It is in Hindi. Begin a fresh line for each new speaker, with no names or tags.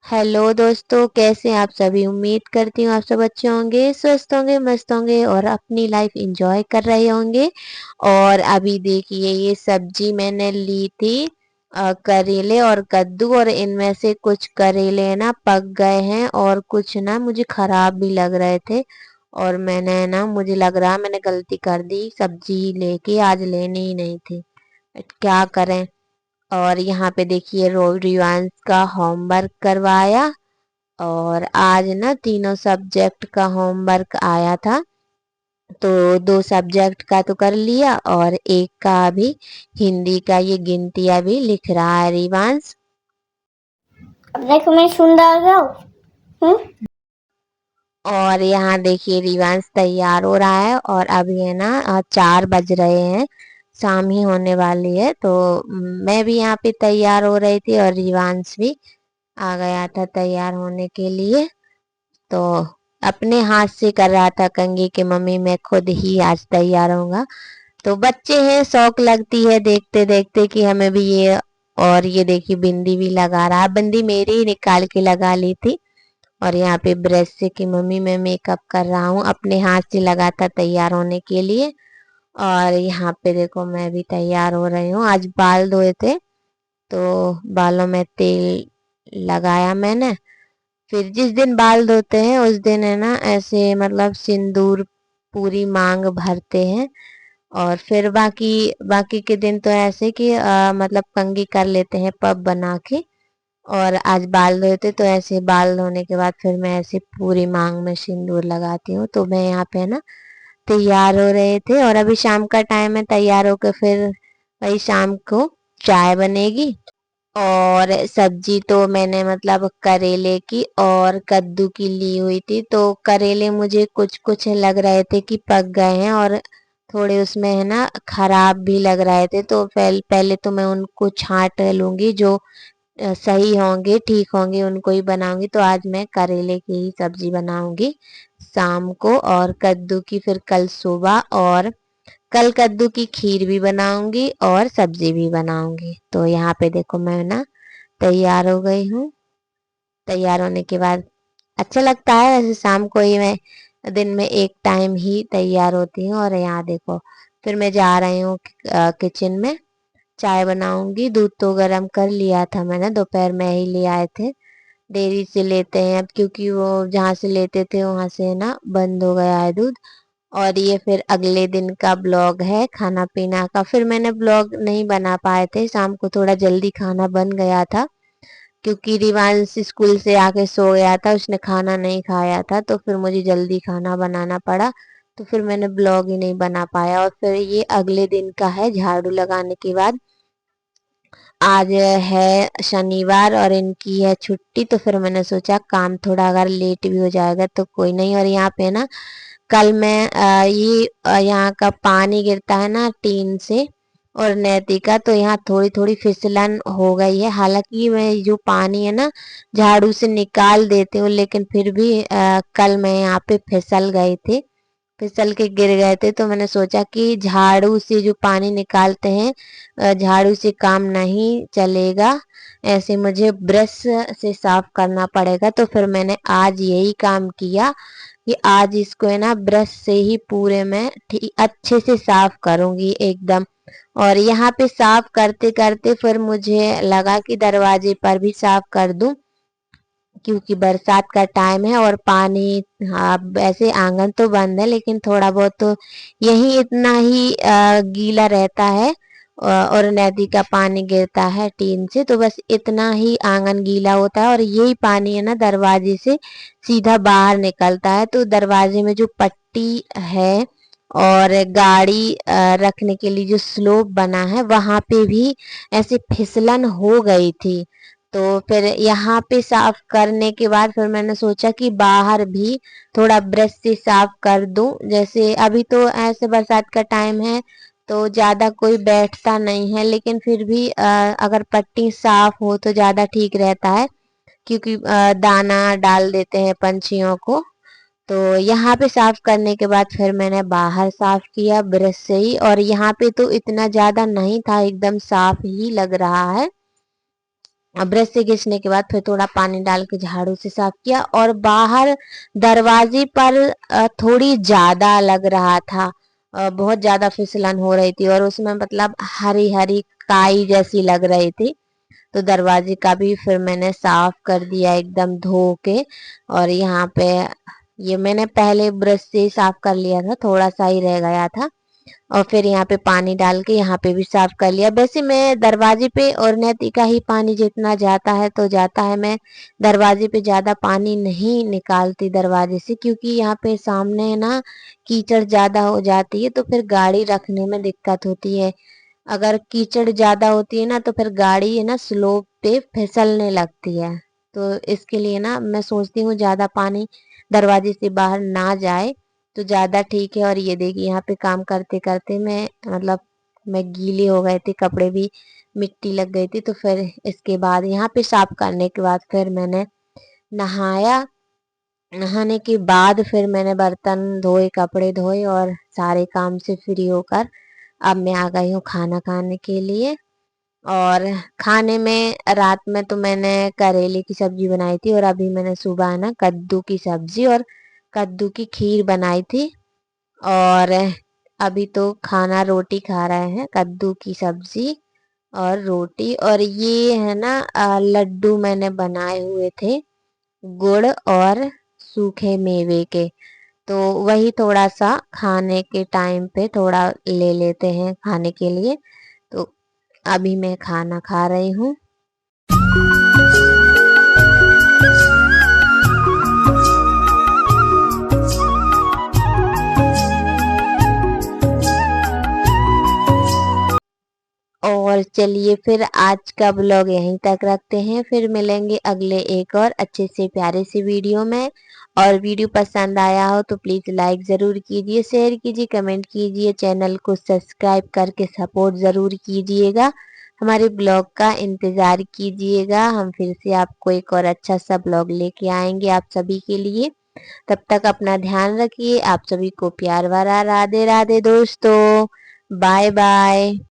हेलो दोस्तों, कैसे हैं आप सभी। उम्मीद करती हूँ आप सब अच्छे होंगे, स्वस्थ होंगे, मस्त होंगे और अपनी लाइफ एंजॉय कर रहे होंगे। और अभी देखिए, ये सब्जी मैंने ली थी करेले और कद्दू, और इनमें से कुछ करेले ना पक गए हैं और कुछ ना मुझे खराब भी लग रहे थे। और मैंने ना, मुझे लग रहा मैंने गलती कर दी, सब्जी लेके आज लेनी ही नहीं थी। बट क्या करें। और यहाँ पे देखिए, रिवांश का होमवर्क करवाया। और आज ना तीनों सब्जेक्ट का होमवर्क आया था, तो दो सब्जेक्ट का तो कर लिया और एक का अभी हिंदी का ये गिनतियाँ भी लिख रहा है रिवांश।
अब देखो मैं सुंदर हूँ।
और यहाँ देखिए, रिवांश तैयार हो रहा है और अभी है ना 4 बज रहे हैं, शाम ही होने वाली है। तो मैं भी यहाँ पे तैयार हो रही थी और रिवांश भी आ गया था तैयार होने के लिए। तो अपने हाथ से कर रहा था कंघी कि मम्मी मैं खुद ही आज तैयार होऊंगा। तो बच्चे हैं, शौक लगती है देखते देखते कि हमें भी ये। और ये देखिए, बिंदी भी लगा रहा है, बिंदी मेरी ही निकाल के लगा ली थी। और यहाँ पे ब्रश से कि मम्मी मैं मेकअप कर रहा हूँ, अपने हाथ से लगा था तैयार होने के लिए। और यहाँ पे देखो, मैं भी तैयार हो रही हूँ। आज बाल धोए थे तो बालों में तेल लगाया मैंने। फिर जिस दिन बाल धोते हैं उस दिन है ना, ऐसे मतलब सिंदूर पूरी मांग भरते हैं। और फिर बाकी बाकी के दिन तो ऐसे कि मतलब कंघी कर लेते हैं पब बना के। और आज बाल धोए थे तो ऐसे बाल धोने के बाद फिर मैं ऐसे पूरी मांग में सिंदूर लगाती हूँ। तो मैं यहाँ पे ना तैयार हो रहे थे और अभी शाम का टाइम है, तैयार होकर फिर वही शाम को चाय बनेगी। और सब्जी तो मैंने मतलब करेले की और कद्दू की ली हुई थी। तो करेले मुझे कुछ कुछ लग रहे थे कि पक गए हैं और थोड़े उसमें है ना खराब भी लग रहे थे। तो पहले तो मैं उनको छांट लूंगी, जो सही होंगे ठीक होंगे उनको ही बनाऊंगी। तो आज मैं करेले की ही सब्जी बनाऊंगी शाम को, और कद्दू की फिर कल सुबह। और कल कद्दू की खीर भी बनाऊंगी और सब्जी भी बनाऊंगी। तो यहाँ पे देखो, मैं ना तैयार हो गई हूँ। तैयार होने के बाद अच्छा लगता है, वैसे शाम को ही मैं दिन में एक टाइम ही तैयार होती हूँ। और यहाँ देखो, फिर मैं जा रही हूँ किचन में, चाय बनाऊंगी। दूध तो गर्म कर लिया था मैंने, दोपहर में ही ले आए थे। डेयरी से लेते हैं अब, क्योंकि वो जहाँ से लेते थे वहां से है ना बंद हो गया है दूध। और ये फिर अगले दिन का ब्लॉग है खाना पीना का। फिर मैंने ब्लॉग नहीं बना पाए थे, शाम को थोड़ा जल्दी खाना बन गया था, क्योंकि रिवांश स्कूल से आके सो गया था, उसने खाना नहीं खाया था। तो फिर मुझे जल्दी खाना बनाना पड़ा, तो फिर मैंने ब्लॉग ही नहीं बना पाया। और फिर ये अगले दिन का है झाड़ू लगाने के बाद। आज है शनिवार और इनकी है छुट्टी, तो फिर मैंने सोचा काम थोड़ा अगर लेट भी हो जाएगा तो कोई नहीं। और यहाँ पे ना कल मैं यहाँ का पानी गिरता है ना टीन से और नैती का, तो यहाँ थोड़ी थोड़ी फिसलन हो गई है। हालांकि मैं जो पानी है ना झाड़ू से निकाल देती हूँ, लेकिन फिर भी कल मैं यहाँ पे फिसल गई थी, फिसल के गिर गए थे। तो मैंने सोचा कि झाड़ू से जो पानी निकालते हैं, झाड़ू से काम नहीं चलेगा, ऐसे मुझे ब्रश से साफ करना पड़ेगा। तो फिर मैंने आज यही काम किया कि आज इसको है ना ब्रश से ही पूरे में ठीक अच्छे से साफ करूंगी एकदम। और यहाँ पे साफ करते करते फिर मुझे लगा कि दरवाजे पर भी साफ कर दूं, क्योंकि बरसात का टाइम है और पानी, हाँ वैसे आंगन तो बंद है लेकिन थोड़ा बहुत तो यही इतना ही गीला रहता है। और नदी का पानी गिरता है टीन से, तो बस इतना ही आंगन गीला होता है। और यही पानी है ना दरवाजे से सीधा बाहर निकलता है। तो दरवाजे में जो पट्टी है और गाड़ी रखने के लिए जो स्लोप बना है, वहां पे भी ऐसे फिसलन हो गई थी। तो फिर यहाँ पे साफ करने के बाद फिर मैंने सोचा कि बाहर भी थोड़ा ब्रश से साफ कर दूं। जैसे अभी तो ऐसे बरसात का टाइम है तो ज्यादा कोई बैठता नहीं है, लेकिन फिर भी अगर पट्टी साफ हो तो ज्यादा ठीक रहता है, क्योंकि दाना डाल देते हैं पंछियों को। तो यहाँ पे साफ करने के बाद फिर मैंने बाहर साफ किया ब्रश से ही। और यहाँ पे तो इतना ज्यादा नहीं था, एकदम साफ ही लग रहा है। ब्रश से घिसने के बाद फिर थोड़ा पानी डाल के झाड़ू से साफ किया। और बाहर दरवाजे पर थोड़ी ज्यादा लग रहा था, बहुत ज्यादा फिसलन हो रही थी और उसमें मतलब हरी हरी काई जैसी लग रही थी। तो दरवाजे का भी फिर मैंने साफ कर दिया एकदम धो के। और यहाँ पे ये मैंने पहले ब्रश से ही साफ कर लिया था, थोड़ा सा ही रह गया था। और फिर यहाँ पे पानी डाल के यहाँ पे भी साफ कर लिया। वैसे मैं दरवाजे पे और नैती का ही पानी जितना जाता है तो जाता है, मैं दरवाजे पे ज्यादा पानी नहीं निकालती दरवाजे से, क्योंकि यहाँ पे सामने ना कीचड़ ज्यादा हो जाती है तो फिर गाड़ी रखने में दिक्कत होती है। अगर कीचड़ ज्यादा होती है ना तो फिर गाड़ी है ना स्लोप पे फिसलने लगती है। तो इसके लिए ना मैं सोचती हूँ ज्यादा पानी दरवाजे से बाहर ना जाए तो ज्यादा ठीक है। और ये देखिए यहाँ पे काम करते करते मैं मतलब मैं गीली हो गई थी, कपड़े भी मिट्टी लग गई थी। तो फिर इसके बाद यहाँ पे साफ करने के बाद फिर मैंने नहाया। नहाने के बाद फिर मैंने बर्तन धोए, कपड़े धोए और सारे काम से फ्री होकर अब मैं आ गई हूँ खाना खाने के लिए। और खाने में रात में तो मैंने करेले की सब्जी बनाई थी और अभी मैंने सुबह ना कद्दू की सब्जी और कद्दू की खीर बनाई थी। और अभी तो खाना रोटी खा रहे हैं, कद्दू की सब्जी और रोटी। और ये है ना लड्डू मैंने बनाए हुए थे गुड़ और सूखे मेवे के। तो वही थोड़ा सा खाने के टाइम पे थोड़ा ले लेते हैं खाने के लिए। तो अभी मैं खाना खा रही हूँ। और चलिए फिर आज का ब्लॉग यहीं तक रखते हैं, फिर मिलेंगे अगले एक और अच्छे से प्यारे से वीडियो में। और वीडियो पसंद आया हो तो प्लीज लाइक जरूर कीजिए, शेयर कीजिए, कमेंट कीजिए, चैनल को सब्सक्राइब करके सपोर्ट जरूर कीजिएगा। हमारे ब्लॉग का इंतजार कीजिएगा, हम फिर से आपको एक और अच्छा सा ब्लॉग लेके आएंगे आप सभी के लिए। तब तक अपना ध्यान रखिए, आप सभी को प्यार भरा राधे राधे दोस्तों। Bye bye.